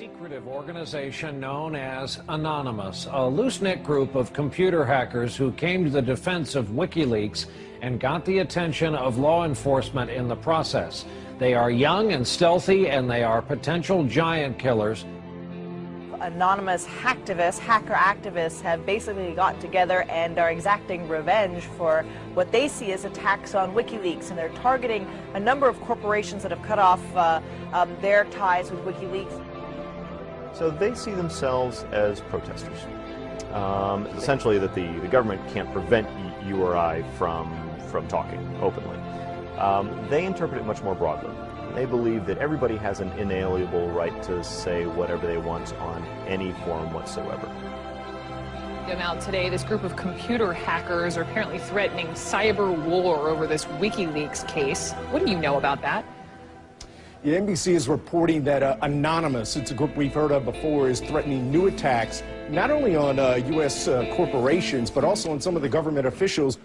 secretive organization known as Anonymous, a loose-knit group of computer hackers who came to the defense of WikiLeaks and got the attention of law enforcement in the process. They are young and stealthy, and they are potential giant killers. Anonymous hacker activists have basically got together and are exacting revenge for what they see as attacks on WikiLeaks, and they're targeting a number of corporations that have cut off their ties with WikiLeaks. So they see themselves as protesters. Essentially that the government can't prevent you or I from talking openly. They interpret it much more broadly. They believe that everybody has an inalienable right to say whatever they want on any forum whatsoever. Now today, this group of computer hackers are apparently threatening cyber war over this WikiLeaks case. What do you know about that? Yeah, NBC is reporting that Anonymous, it's a group we've heard of before, is threatening new attacks not only on U.S. corporations, but also on some of the government officials.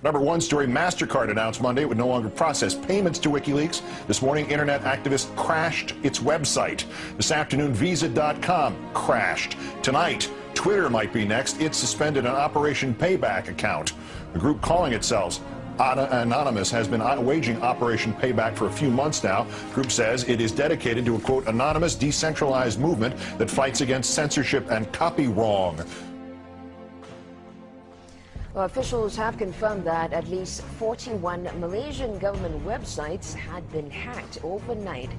Number one story, MasterCard announced Monday it would no longer process payments to WikiLeaks. This morning, internet activists crashed its website. This afternoon, Visa.com crashed. Tonight, Twitter might be next. It suspended an Operation Payback account. The group calling itself Anonymous has been waging Operation Payback for a few months now. The group says it is dedicated to a, quote, anonymous, decentralized movement that fights against censorship and copy wrong. Well, officials have confirmed that at least 41 Malaysian government websites had been hacked overnight.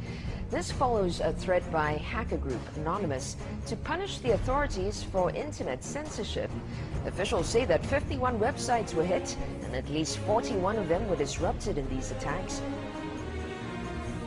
This follows a threat by hacker group Anonymous to punish the authorities for internet censorship. Officials say that 51 websites were hit and at least 41 of them were disrupted in these attacks.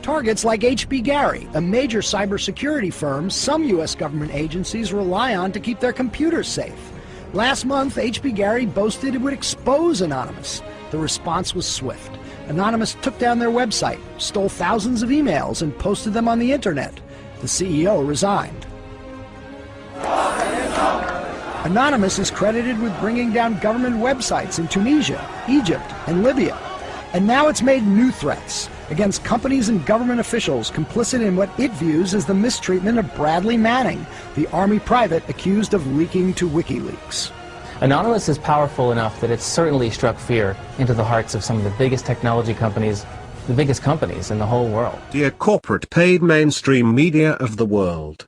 Targets like H.B. Gary, a major cybersecurity firm some U.S. government agencies rely on to keep their computers safe. Last month, H.B. Gary boasted it would expose Anonymous. The response was swift. Anonymous took down their website, stole thousands of emails, and posted them on the internet. The CEO resigned. Anonymous is credited with bringing down government websites in Tunisia, Egypt, and Libya. And now it's made new threats against companies and government officials complicit in what it views as the mistreatment of Bradley Manning, the Army private accused of leaking to WikiLeaks. Anonymous is powerful enough that it's certainly struck fear into the hearts of some of the biggest technology companies, the biggest companies in the whole world. Dear corporate paid mainstream media of the world,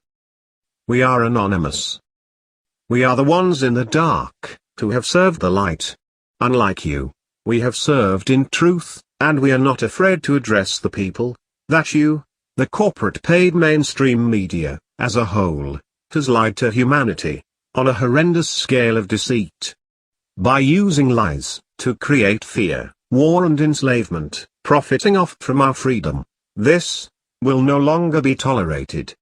we are anonymous. We are the ones in the dark, who have served the light. Unlike you, we have served in truth, and we are not afraid to address the people, that you, the corporate paid mainstream media, as a whole, has lied to humanity, on a horrendous scale of deceit. By using lies, to create fear, war and enslavement, profiting off from our freedom. This will no longer be tolerated.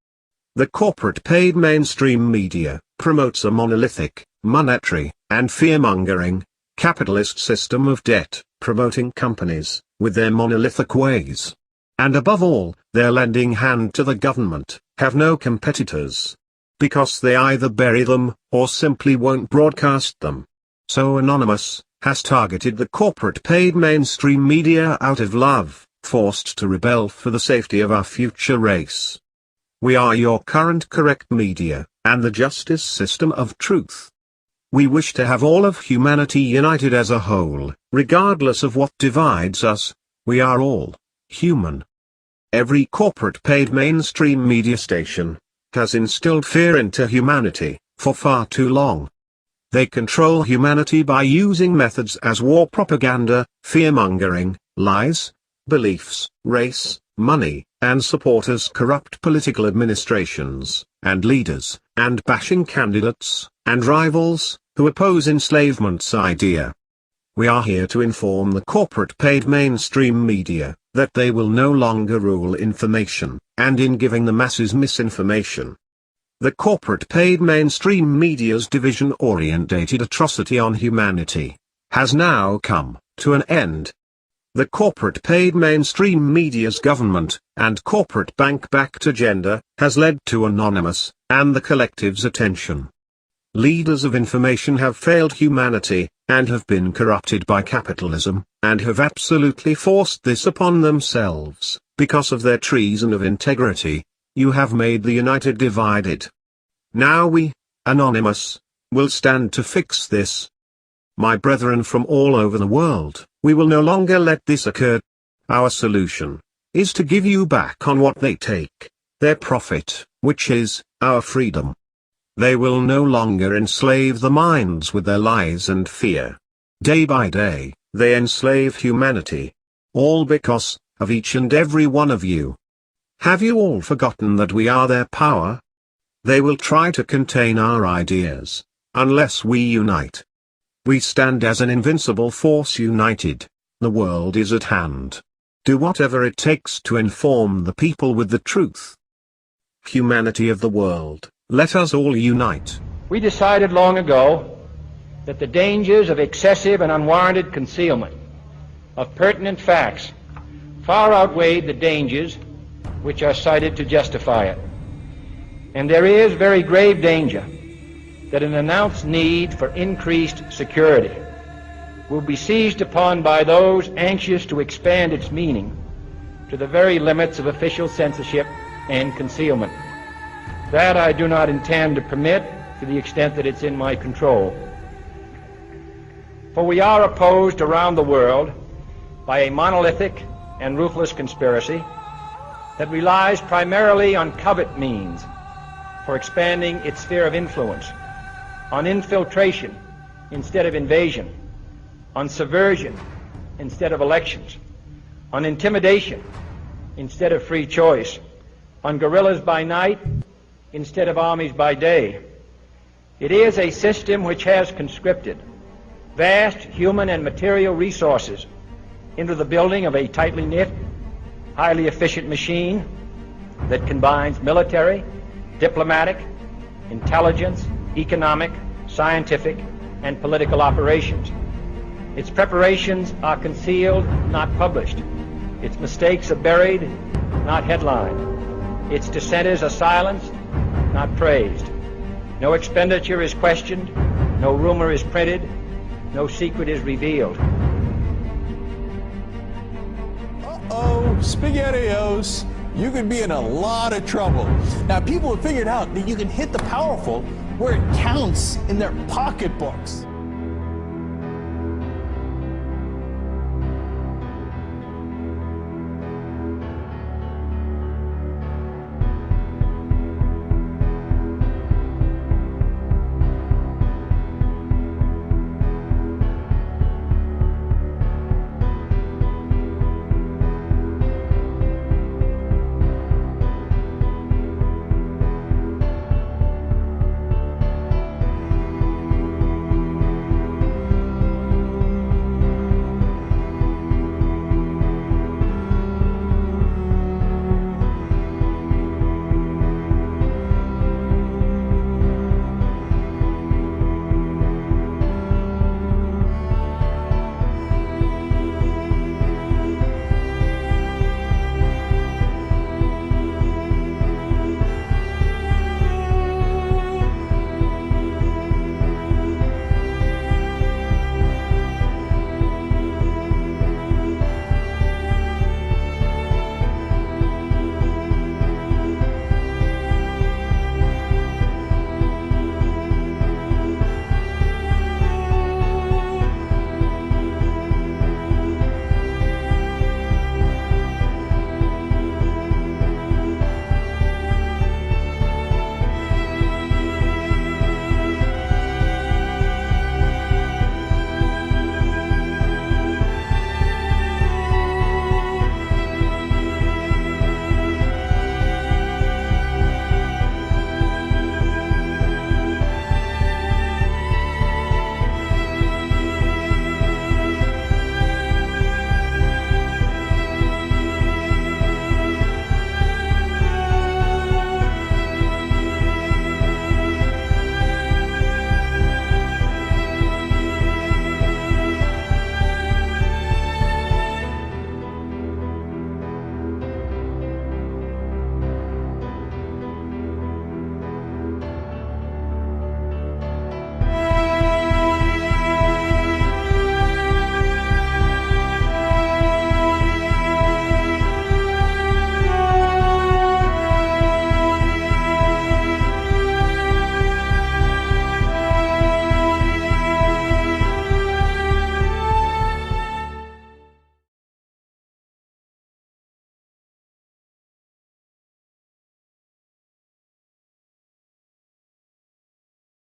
The corporate paid mainstream media promotes a monolithic, monetary, and fear-mongering, capitalist system of debt, promoting companies, with their monolithic ways. And above all, their lending hand to the government, have no competitors. Because they either bury them, or simply won't broadcast them. So Anonymous has targeted the corporate paid mainstream media out of love, forced to rebel for the safety of our future race. We are your current correct media, and the justice system of truth. We wish to have all of humanity united as a whole, regardless of what divides us. We are all human. Every corporate paid mainstream media station has instilled fear into humanity for far too long. They control humanity by using methods as war propaganda, fear-mongering, lies, beliefs, race, money, and support as corrupt political administrations, and leaders, and bashing candidates, and rivals, who oppose enslavement's idea. We are here to inform the corporate paid mainstream media, that they will no longer rule information, and in giving the masses misinformation. The corporate paid mainstream media's division-orientated atrocity on humanity has now come to an end. The corporate paid mainstream media's government and corporate bank-backed agenda has led to Anonymous and the collective's attention. Leaders of information have failed humanity, and have been corrupted by capitalism, and have absolutely forced this upon themselves, because of their treason of integrity. You have made the united divided. Now we, Anonymous, will stand to fix this. My brethren from all over the world, we will no longer let this occur. Our solution is to give you back on what they take, their profit, which is our freedom. They will no longer enslave the minds with their lies and fear. Day by day, they enslave humanity. All because of each and every one of you. Have you all forgotten that we are their power? They will try to contain our ideas, unless we unite. We stand as an invincible force united. The world is at hand. Do whatever it takes to inform the people with the truth. Humanity of the world, let us all unite. We decided long ago that the dangers of excessive and unwarranted concealment of pertinent facts far outweighed the dangers which are cited to justify it. And there is very grave danger that an announced need for increased security will be seized upon by those anxious to expand its meaning to the very limits of official censorship and concealment. That I do not intend to permit to the extent that it's in my control. For we are opposed around the world by a monolithic and ruthless conspiracy that relies primarily on covert means for expanding its sphere of influence, on infiltration instead of invasion, on subversion instead of elections, on intimidation instead of free choice, on guerrillas by night instead of armies by day. It is a system which has conscripted vast human and material resources into the building of a tightly knit, highly efficient machine that combines military, diplomatic, intelligence, economic, scientific, and political operations. Its preparations are concealed, not published. Its mistakes are buried, not headlined. Its dissenters are silenced, not praised. No expenditure is questioned, no rumor is printed, no secret is revealed. Uh-oh, SpaghettiOs. You could be in a lot of trouble. Now, people have figured out that you can hit the powerful where it counts in their pocketbooks.